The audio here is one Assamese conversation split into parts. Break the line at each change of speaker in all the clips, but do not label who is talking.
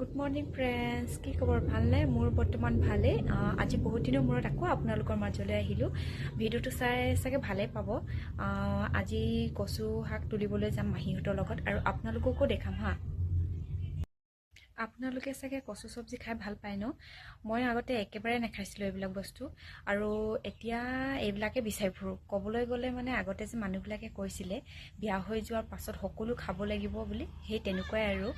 গুড মৰ্ণিং ফ্ৰেণ্ডছ, কি খবৰ? ভালনে? মোৰ বৰ্তমান ভালেই। আজি বহুত দিনৰ মূৰত আকৌ আপোনালোকৰ মাজলৈ আহিলোঁ। ভিডিঅ'টো চাই চাগে ভালেই পাব। আজি কচু শাক তুলিবলৈ যাম মাহীহঁতৰ লগত, আৰু আপোনালোককো দেখাম হা। আপোনালোকে চাগে কচু চব্জি খাই ভাল পায় ন? মই আগতে একেবাৰে নাখাইছিলোঁ এইবিলাক বস্তু, আৰু এতিয়া এইবিলাকে বিচাৰি ফুৰোঁ। ক'বলৈ গ'লে মানে আগতে যে মানুহবিলাকে কৈছিলে বিয়া হৈ যোৱাৰ পাছত সকলো খাব লাগিব বুলি, সেই তেনেকুৱাই আৰু।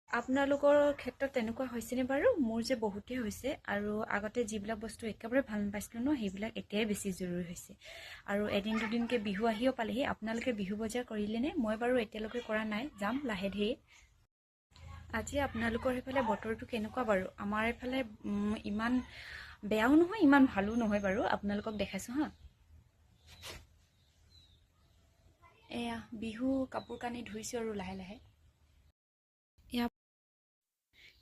আপোনালোকৰ ক্ষেত্ৰত তেনেকুৱা হৈছেনে বাৰু? মোৰ যে বহুতেই হৈছে, আৰু আগতে যিবিলাক বস্তু একেবাৰে ভাল নাপাইছিলোঁ ন, সেইবিলাক এতিয়াই বেছি জৰুৰী হৈছে। আৰু এদিন দুদিনকৈ বিহু আহিও পালেহি। আপোনালোকে বিহু বজাৰ কৰিলেনে? মই বাৰু এতিয়ালৈকে কৰা নাই, যাম লাহে ধীৰে। আজি আপোনালোকৰ সেইফালে বতৰটো কেনেকুৱা বাৰু? আমাৰ এইফালে ইমান বেয়াও নহয়, ইমান ভালো নহয় বাৰু। আপোনালোকক দেখাইছোঁ হা। এয়া বিহু কাপোৰ কানি ধুইছোঁ আৰু লাহে লাহে।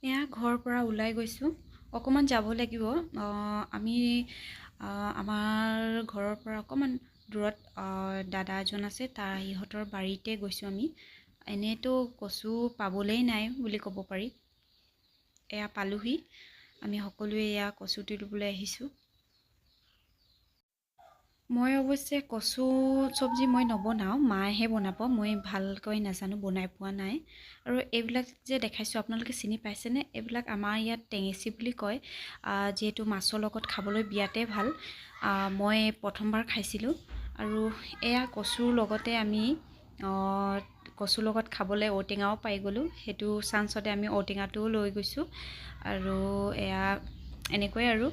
এয়া ঘৰৰ পৰা ওলাই গৈছোঁ, অকণমান যাব লাগিব। আমি আমাৰ ঘৰৰ পৰা অকণমান দূৰত দাদা এজন আছে, সিহঁতৰ বাৰীতে গৈছোঁ আমি। এনেইতো কচু পাবলেই নাই বুলি ক'ব পাৰি। এয়া পালোহি, আমি সকলোৱে এয়া কচু তুলিবলৈ আহিছোঁ। মই অৱশ্যে কচু চব্জি মই নবনাওঁ, মায়েহে বনাব। মই ভালকৈ নাজানো, বনাই পোৱা নাই। আৰু এইবিলাক যে দেখাইছোঁ আপোনালোকে চিনি পাইছেনে? এইবিলাক আমাৰ ইয়াত টেঙেচি বুলি কয়। যিহেতু মাছৰ লগত খাবলৈ বিৰাটেই ভাল। মই প্ৰথমবাৰ খাইছিলোঁ। আৰু এয়া কচুৰ লগতে আমি কচুৰ লগত খাবলৈ ঔটেঙাও পাই গ'লোঁ। সেইটো চান্সতে আমি ঔটেঙাটোও লৈ গৈছোঁ। আৰু এয়া এনেকৈ আৰু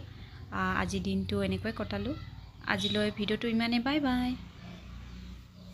আজিৰ দিনটো এনেকৈ কটালোঁ। আজিলৈ ভিডিঅ'টো ইমানেই। Bye bye.